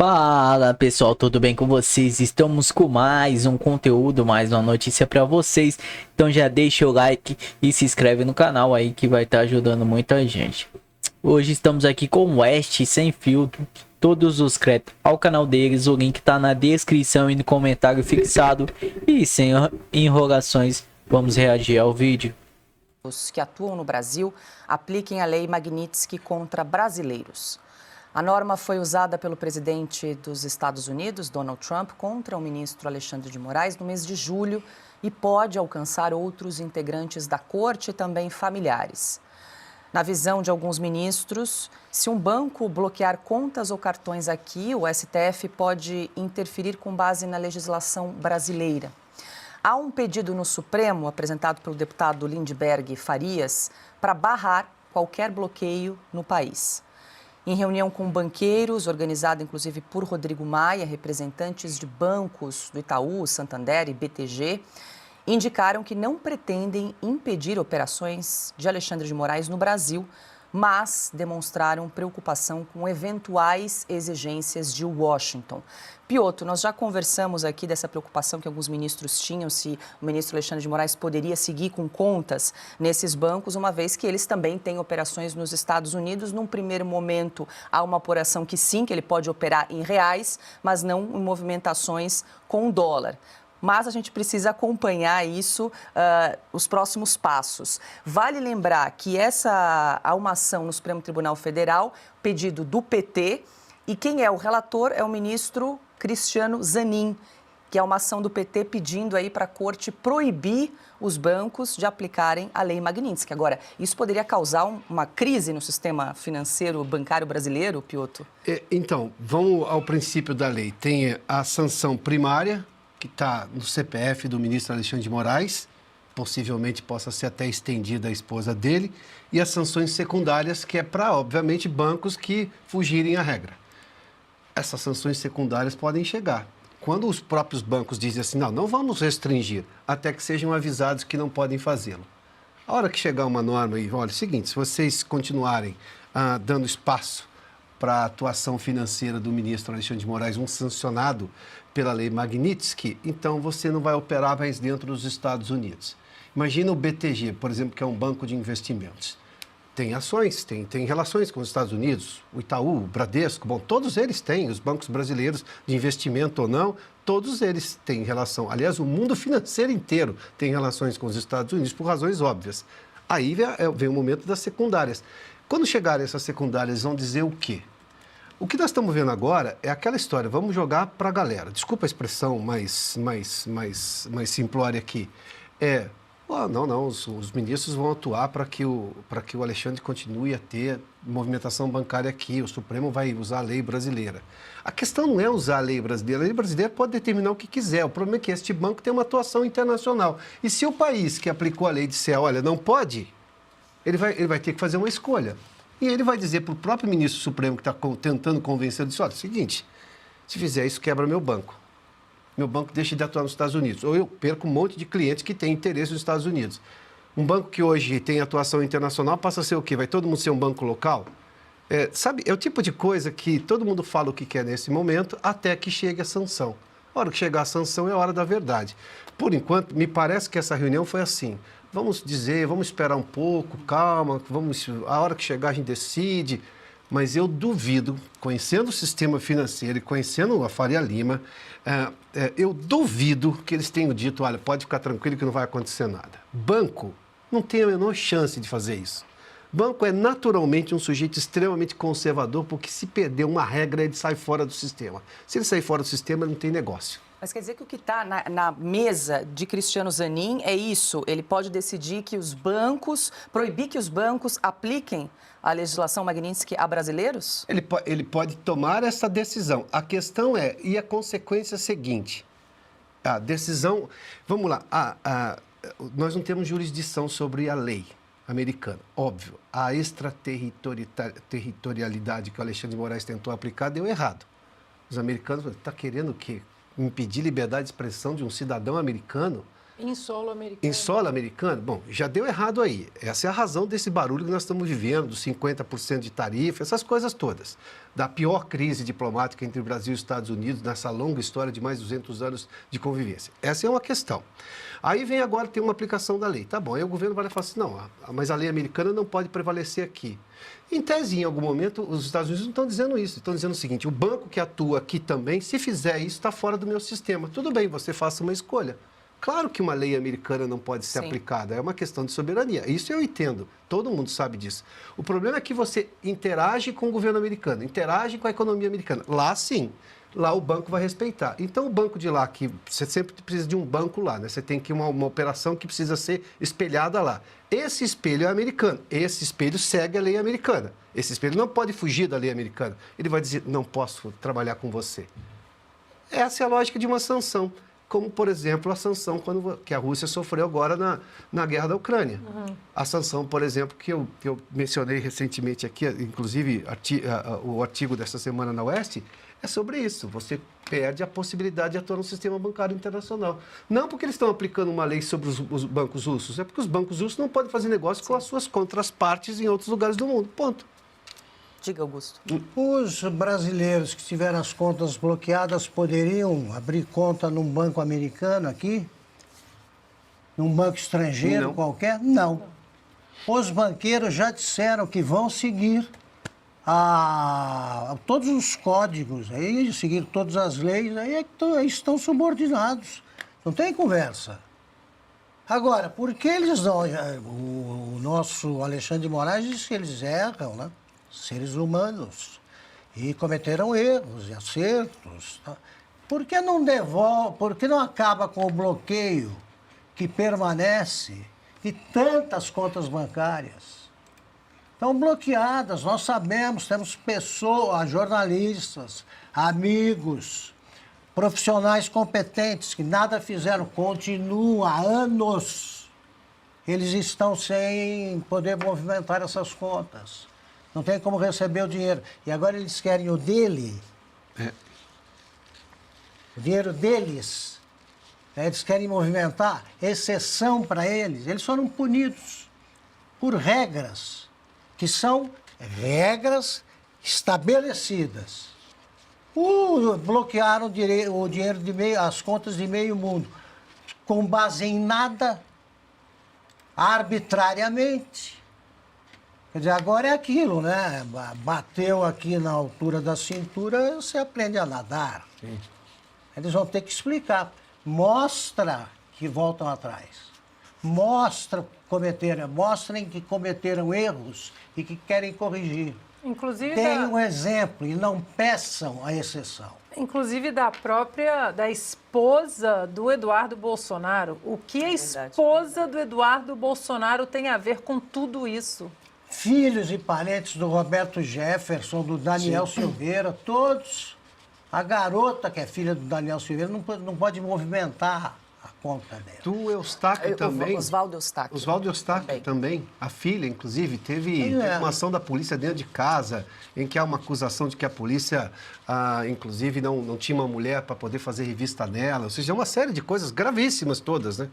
Fala pessoal, tudo bem com vocês? Estamos com mais um conteúdo, mais uma notícia para vocês. Então já deixa o like e se inscreve no canal aí que vai estar ajudando muita gente. Hoje estamos aqui com o West Sem Filtro. Todos os créditos ao canal deles, o link tá na descrição e no comentário fixado. E sem enrolações, vamos reagir ao vídeo. Os que atuam no Brasil apliquem a lei Magnitsky contra brasileiros. A norma foi usada pelo presidente dos Estados Unidos, Donald Trump, contra o ministro Alexandre de Moraes no mês de julho e pode alcançar outros integrantes da corte e também familiares. Na visão de alguns ministros, se um banco bloquear contas ou cartões aqui, o STF pode interferir com base na legislação brasileira. Há um pedido no Supremo, apresentado pelo deputado Lindbergh Farias, para barrar qualquer bloqueio no país. Em reunião com banqueiros, organizada inclusive por Rodrigo Maia, representantes de bancos do Itaú, Santander e BTG, indicaram que não pretendem impedir operações de Alexandre de Moraes no Brasil, mas demonstraram preocupação com eventuais exigências de Washington. Piotr, nós já conversamos aqui dessa preocupação que alguns ministros tinham, se o ministro Alexandre de Moraes poderia seguir com contas nesses bancos, uma vez que eles também têm operações nos Estados Unidos. Num primeiro momento, há uma apuração que sim, que ele pode operar em reais, mas não em movimentações com dólar. Mas a gente precisa acompanhar isso, os próximos passos. Vale lembrar que há uma ação no Supremo Tribunal Federal, pedido do PT, e quem é o relator é o ministro Cristiano Zanin, que é uma ação do PT pedindo aí para a corte proibir os bancos de aplicarem a lei Magnitsky. Agora, isso poderia causar uma crise no sistema financeiro bancário brasileiro, Piotr? Então, vamos ao princípio da lei. Tem a sanção primária, que está no CPF do ministro Alexandre de Moraes, possivelmente possa ser até estendida à esposa dele, e as sanções secundárias, que é para, obviamente, bancos que fugirem à regra. Essas sanções secundárias podem chegar. Quando os próprios bancos dizem assim, não vamos restringir, até que sejam avisados que não podem fazê-lo. A hora que chegar uma norma e, olha, é o seguinte, se vocês continuarem dando espaço para a atuação financeira do ministro Alexandre de Moraes, um sancionado pela lei Magnitsky, então você não vai operar mais dentro dos Estados Unidos. Imagina o BTG, por exemplo, que é um banco de investimentos. Tem ações, tem relações com os Estados Unidos, o Itaú, o Bradesco, bom, todos eles têm, os bancos brasileiros de investimento ou não, todos eles têm relação. Aliás, o mundo financeiro inteiro tem relações com os Estados Unidos por razões óbvias. Aí vem o momento das secundárias. Quando chegarem essas secundárias, eles vão dizer o quê? O que nós estamos vendo agora é aquela história, vamos jogar para a galera. Desculpa a expressão mais simplória aqui. Os ministros vão atuar para que o Alexandre continue a ter movimentação bancária aqui, o Supremo vai usar a lei brasileira. A questão não é usar a lei brasileira pode determinar o que quiser, o problema é que este banco tem uma atuação internacional. E se o país que aplicou a lei disser, olha, não pode, ele vai ter que fazer uma escolha. E ele vai dizer para o próprio ministro Supremo que está tentando convencer, ele diz, olha, é o seguinte, se fizer isso, quebra meu banco. Meu banco deixa de atuar nos Estados Unidos. Ou eu perco um monte de clientes que têm interesse nos Estados Unidos. Um banco que hoje tem atuação internacional passa a ser o quê? Vai todo mundo ser um banco local? É o tipo de coisa que todo mundo fala o que quer nesse momento, até que chegue a sanção. A hora que chegar a sanção é a hora da verdade. Por enquanto, me parece que essa reunião foi assim. Vamos esperar um pouco, calma, a hora que chegar a gente decide. Mas eu duvido, conhecendo o sistema financeiro e conhecendo a Faria Lima, eu duvido que eles tenham dito, olha, pode ficar tranquilo que não vai acontecer nada. Banco não tem a menor chance de fazer isso. Banco é naturalmente um sujeito extremamente conservador, porque se perder uma regra, ele sai fora do sistema. Se ele sair fora do sistema, ele não tem negócio. Mas quer dizer que o que está na mesa de Cristiano Zanin é isso? Ele pode decidir que proibir que os bancos apliquem a legislação Magnitsky a brasileiros? Ele pode tomar essa decisão. A questão e a consequência seguinte. A decisão... Vamos lá. Nós não temos jurisdição sobre a lei americana. Óbvio, a extraterritorialidade que o Alexandre de Moraes tentou aplicar deu errado. Os americanos estão querendo o quê? Impedir liberdade de expressão de um cidadão americano? Em solo americano. Em solo americano, bom, já deu errado aí. Essa é a razão desse barulho que nós estamos vivendo, dos 50% de tarifa, essas coisas todas. Da pior crise diplomática entre o Brasil e os Estados Unidos, nessa longa história de mais de 200 anos de convivência. Essa é uma questão. Aí vem agora, tem uma aplicação da lei. Tá bom, aí o governo vai falar assim, não, mas a lei americana não pode prevalecer aqui. Em tese, em algum momento, os Estados Unidos não estão dizendo isso. Estão dizendo o seguinte, o banco que atua aqui também, se fizer isso, está fora do meu sistema. Tudo bem, você faça uma escolha. Claro que uma lei americana não pode ser aplicada, é uma questão de soberania. Isso eu entendo, todo mundo sabe disso. O problema é que você interage com o governo americano, interage com a economia americana. Lá sim, lá o banco vai respeitar. Então o banco de lá, que você sempre precisa de um banco lá, né? Você tem que uma operação que precisa ser espelhada lá. Esse espelho é americano, esse espelho segue a lei americana. Esse espelho não pode fugir da lei americana. Ele vai dizer, não posso trabalhar com você. Essa é a lógica de uma sanção. Como, por exemplo, a sanção que a Rússia sofreu agora na guerra da Ucrânia. A sanção, por exemplo, que eu mencionei recentemente aqui, inclusive o artigo dessa semana na Oeste, é sobre isso. Você perde a possibilidade de atuar no sistema bancário internacional. Não porque eles estão aplicando uma lei sobre os bancos russos, é porque os bancos russos não podem fazer negócio com as suas contrapartes em outros lugares do mundo. Ponto. Diga, Augusto. Os brasileiros que tiveram as contas bloqueadas poderiam abrir conta num banco americano aqui? Num banco estrangeiro qualquer? Não. Os banqueiros já disseram que vão seguir todos os códigos, aí, seguir todas as leis, aí estão subordinados. Não tem conversa. Agora, por que eles não... O nosso Alexandre de Moraes disse que eles erram, né? Seres humanos, e cometeram erros e acertos. Tá? Por que não devolve, por que não acaba com o bloqueio que permanece de tantas contas bancárias? Estão bloqueadas, nós sabemos, temos pessoas, jornalistas, amigos, profissionais competentes que nada fizeram, continuam há anos. Eles estão sem poder movimentar essas contas. Não tem como receber o dinheiro. E agora eles querem o dele. O dinheiro deles. Eles querem movimentar. Exceção para eles. Eles foram punidos por regras, que são regras estabelecidas. Bloquearam o dinheiro as contas de meio mundo. Com base em nada, arbitrariamente. Quer dizer, agora é aquilo, né? Bateu aqui na altura da cintura, você aprende a nadar. Sim. Eles vão ter que explicar. Mostra que voltam atrás. Mostrem que cometeram erros e que querem corrigir. Inclusive Deem um exemplo e não peçam a exceção. Inclusive da esposa do Eduardo Bolsonaro. O que a esposa do Eduardo Bolsonaro tem a ver com tudo isso? Filhos e parentes do Roberto Jefferson, do Daniel Silveira, todos. A garota, que é filha do Daniel Silveira, não pode movimentar a conta dela. Do Eustáquio também. Oswaldo Eustáquio. Oswaldo Eustáquio também. A filha, inclusive, teve uma ação da polícia dentro de casa, em que há uma acusação de que a polícia, inclusive, não tinha uma mulher para poder fazer revista nela. Ou seja, é uma série de coisas gravíssimas todas, né?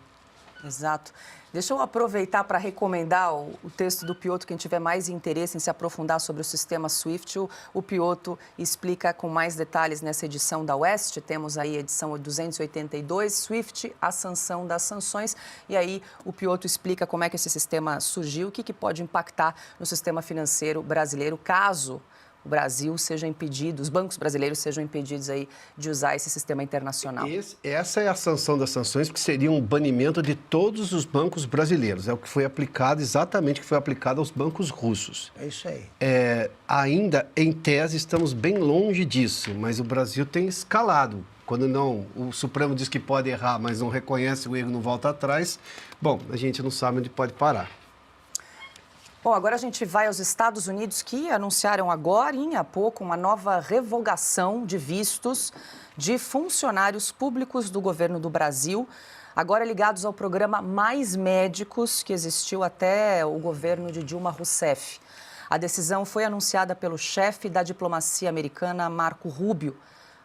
Exato. Deixa eu aproveitar para recomendar o texto do Piotr, quem tiver mais interesse em se aprofundar sobre o sistema SWIFT. O Piotr explica com mais detalhes nessa edição da Oeste. Temos aí a edição 282, SWIFT, a sanção das sanções. E aí o Piotr explica como é que esse sistema surgiu, o que pode impactar no sistema financeiro brasileiro, caso o Brasil seja impedido, os bancos brasileiros sejam impedidos aí de usar esse sistema internacional. Essa é a sanção das sanções, que seria um banimento de todos os bancos brasileiros. É o que foi aplicado, exatamente o que foi aplicado aos bancos russos. É isso aí. Ainda, em tese, estamos bem longe disso, mas o Brasil tem escalado. Quando o Supremo diz que pode errar, mas não reconhece o erro, não volta atrás, bom, a gente não sabe onde pode parar. Bom, agora a gente vai aos Estados Unidos, que anunciaram agora, há pouco, uma nova revogação de vistos de funcionários públicos do governo do Brasil, agora ligados ao programa Mais Médicos, que existiu até o governo de Dilma Rousseff. A decisão foi anunciada pelo chefe da diplomacia americana, Marco Rubio.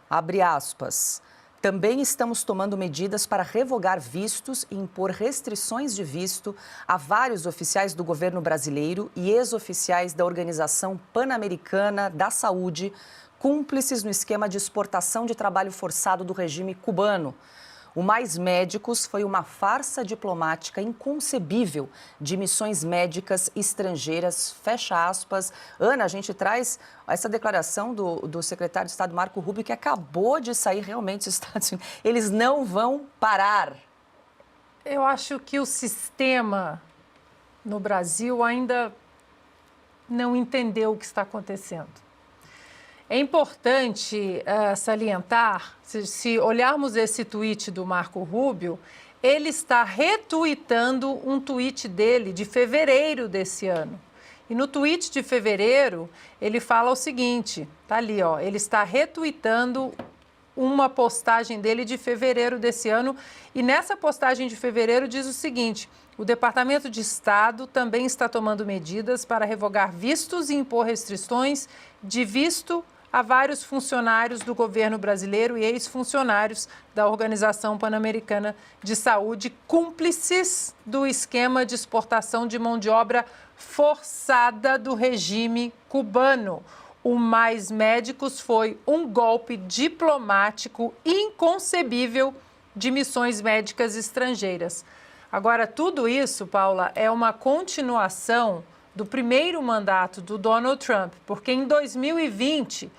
Abre aspas. Também estamos tomando medidas para revogar vistos e impor restrições de visto a vários oficiais do governo brasileiro e ex-oficiais da Organização Pan-Americana da Saúde, cúmplices no esquema de exportação de trabalho forçado do regime cubano. O Mais Médicos foi uma farsa diplomática inconcebível de missões médicas estrangeiras, fecha aspas. Ana, a gente traz essa declaração do secretário de Estado, Marco Rubio, que acabou de sair realmente dos Estados Unidos. Eles não vão parar. Eu acho que o sistema no Brasil ainda não entendeu o que está acontecendo. É importante salientar, se olharmos esse tweet do Marco Rubio, ele está retuitando um tweet dele de fevereiro desse ano. E no tweet de fevereiro, ele fala o seguinte, tá ali, ó, ele está retuitando uma postagem dele de fevereiro desse ano, e nessa postagem de fevereiro diz o seguinte: o Departamento de Estado também está tomando medidas para revogar vistos e impor restrições de visto a vários funcionários do governo brasileiro e ex-funcionários da Organização Pan-Americana de Saúde, cúmplices do esquema de exportação de mão de obra forçada do regime cubano. O Mais Médicos foi um golpe diplomático inconcebível de missões médicas estrangeiras. Agora, tudo isso, Paula, é uma continuação do primeiro mandato do Donald Trump, porque em 2020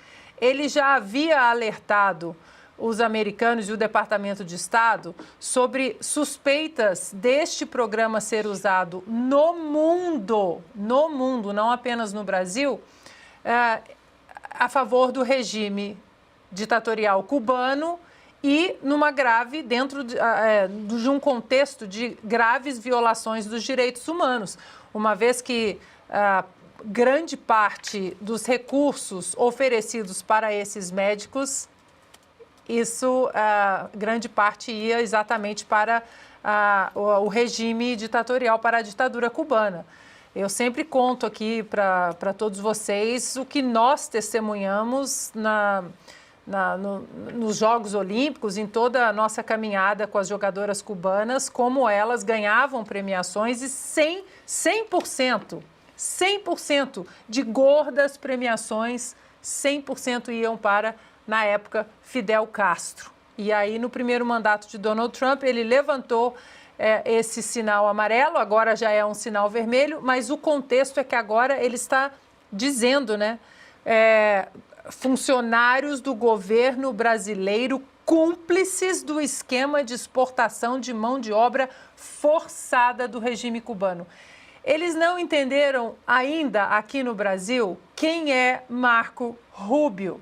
ele já havia alertado os americanos e o Departamento de Estado sobre suspeitas deste programa ser usado no mundo, não apenas no Brasil, a favor do regime ditatorial cubano e numa grave, dentro de um contexto de graves violações dos direitos humanos, uma vez que grande parte dos recursos oferecidos para esses médicos, grande parte ia exatamente para o regime ditatorial, para a ditadura cubana. Eu sempre conto aqui para todos vocês o que nós testemunhamos nos Jogos Olímpicos, em toda a nossa caminhada com as jogadoras cubanas, como elas ganhavam premiações e 100% de gordas premiações, 100% iam para, na época, Fidel Castro. E aí, no primeiro mandato de Donald Trump, ele levantou esse sinal amarelo, agora já é um sinal vermelho, mas o contexto é que agora ele está dizendo, né, funcionários do governo brasileiro cúmplices do esquema de exportação de mão de obra forçada do regime cubano. Eles não entenderam ainda aqui no Brasil quem é Marco Rubio,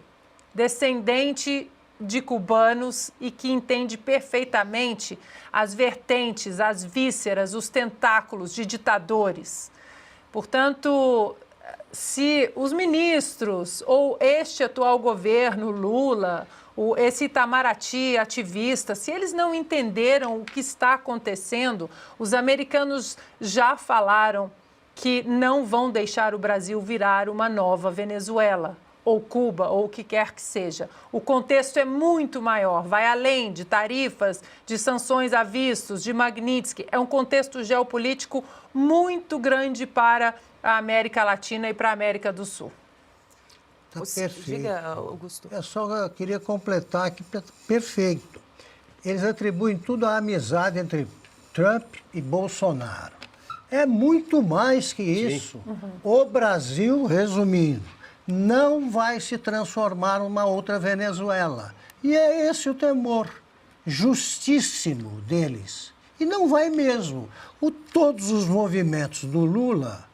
descendente de cubanos e que entende perfeitamente as vertentes, as vísceras, os tentáculos de ditadores. Portanto, se os ministros ou este atual governo, Lula, esse Itamaraty ativista, se eles não entenderam o que está acontecendo, os americanos já falaram que não vão deixar o Brasil virar uma nova Venezuela, ou Cuba, ou o que quer que seja. O contexto é muito maior, vai além de tarifas, de sanções a vistos, de Magnitsky. É um contexto geopolítico muito grande para a América Latina e para a América do Sul. Tá perfeito. Diga, Augusto. Eu queria completar aqui, perfeito. Eles atribuem tudo à amizade entre Trump e Bolsonaro. É muito mais que isso. O Brasil, resumindo, não vai se transformar numa outra Venezuela. E é esse o temor justíssimo deles. E não vai mesmo. Todos os movimentos do Lula,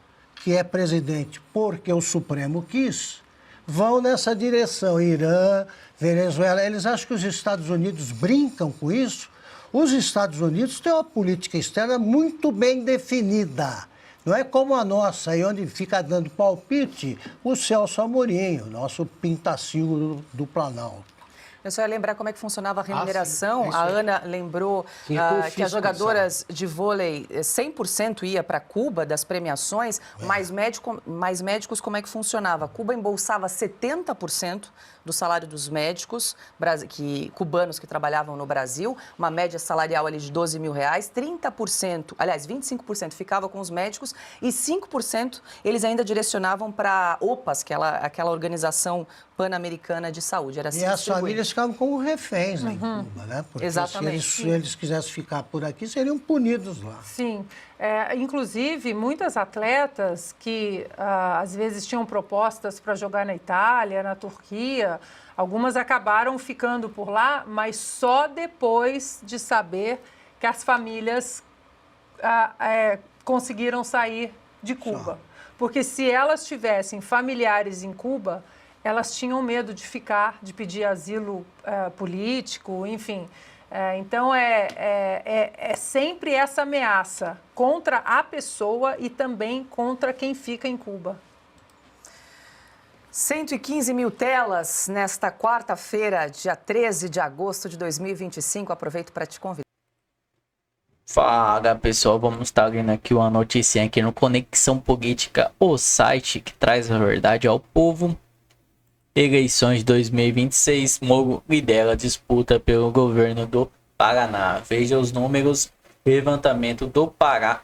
que é presidente porque o Supremo quis, vão nessa direção. Irã, Venezuela, eles acham que os Estados Unidos brincam com isso. Os Estados Unidos têm uma política externa muito bem definida. Não é como a nossa, aí onde fica dando palpite o Celso Amorim, nosso pintacilgo do Planalto. Eu só ia lembrar como é que funcionava a remuneração. sim, é isso A aí. Ana lembrou Sim, é com o que as fisco, jogadoras de vôlei 100% ia para Cuba das premiações, mas médicos como é que funcionava? Cuba embolsava 70% do salário dos médicos cubanos que trabalhavam no Brasil, uma média salarial ali de R$12 mil, 30%, aliás, 25% ficava com os médicos e 5% eles ainda direcionavam para OPAS, aquela organização pan-americana de saúde. Era assim E as distribuído. famílias ficavam como reféns lá em Cuba, né? Porque Exatamente. se eles quisessem ficar por aqui, seriam punidos lá. Sim, inclusive muitas atletas que às vezes tinham propostas para jogar na Itália, na Turquia, algumas acabaram ficando por lá, mas só depois de saber que as famílias conseguiram sair de Cuba. Porque se elas tivessem familiares em Cuba, elas tinham medo de ficar, de pedir asilo político, enfim. Então, é sempre essa ameaça contra a pessoa e também contra quem fica em Cuba. 115 mil telas nesta quarta-feira, dia 13 de agosto de 2025. Aproveito para te convidar. Fala pessoal, vamos estar vendo aqui uma notícia aqui no Conexão Política, o site que traz a verdade ao povo. Eleições 2026, Moro lidera a disputa pelo governo do Paraná. Veja os números, levantamento do Pará.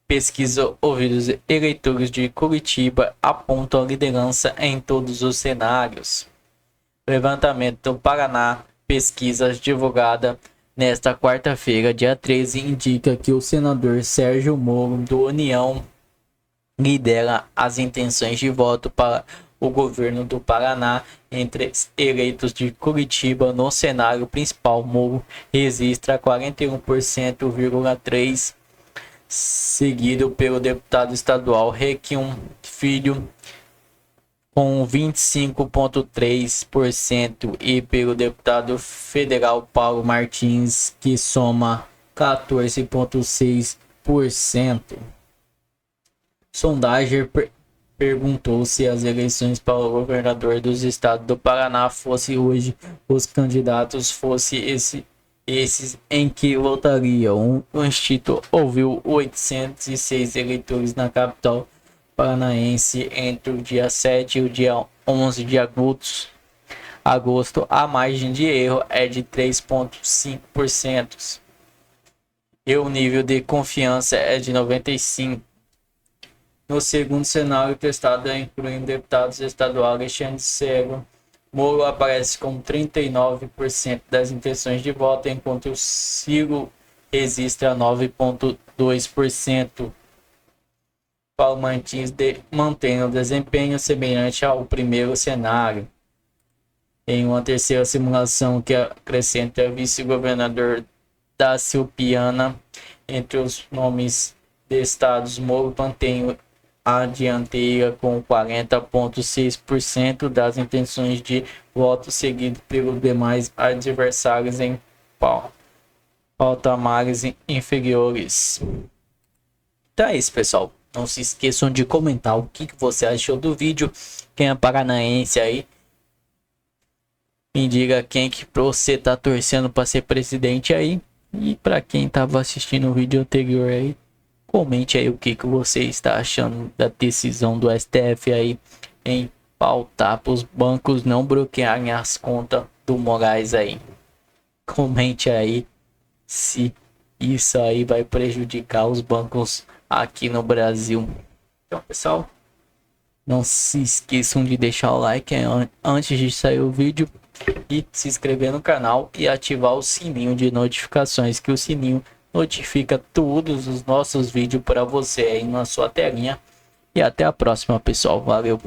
Pesquisa ouvidos eleitores de Curitiba apontam a liderança em todos os cenários. Levantamento do Paraná, pesquisa divulgada nesta quarta-feira, dia 13, indica que o senador Sérgio Moro, do União, lidera as intenções de voto para o governo do Paraná entre eleitos de Curitiba. No cenário principal, Moro registra 41,3%, seguido pelo deputado estadual Requião Filho com 25,3% e pelo deputado federal Paulo Martins, que soma 14,6%. Sondagem perguntou se as eleições para o governador dos estados do Paraná fosse hoje, os candidatos fossem esses em que votariam. O Instituto ouviu 806 eleitores na capital paranaense entre o dia 7 e o dia 11 de agosto. A margem de erro é de 3,5% e o nível de confiança é de 95%. No segundo cenário testado, incluindo deputados estaduais, Alexandre Cego, Moro aparece com 39% das intenções de voto, enquanto o Ciro registra 9,2%. Paulo Martins mantém o desempenho semelhante ao primeiro cenário. Em uma terceira simulação que acrescenta vice-governador da Silpiana entre os nomes de estados, Moro mantém a dianteira com 40,6% das intenções de voto, seguido pelos demais adversários em patamares inferiores. Então é isso, pessoal. Não se esqueçam de comentar o que você achou do vídeo. Quem é paranaense aí, me diga quem que você tá torcendo para ser presidente aí. E para quem tava assistindo o vídeo anterior aí, comente aí o que você está achando da decisão do STF aí em pautar para os bancos não bloquearem as contas do Moraes aí. Comente aí se isso aí vai prejudicar os bancos aqui no Brasil. Então, pessoal, não se esqueçam de deixar o like antes de sair o vídeo e se inscrever no canal e ativar o sininho de notificações, que o sininho notifica todos os nossos vídeos para você aí na sua telinha. E até a próxima, pessoal. Valeu!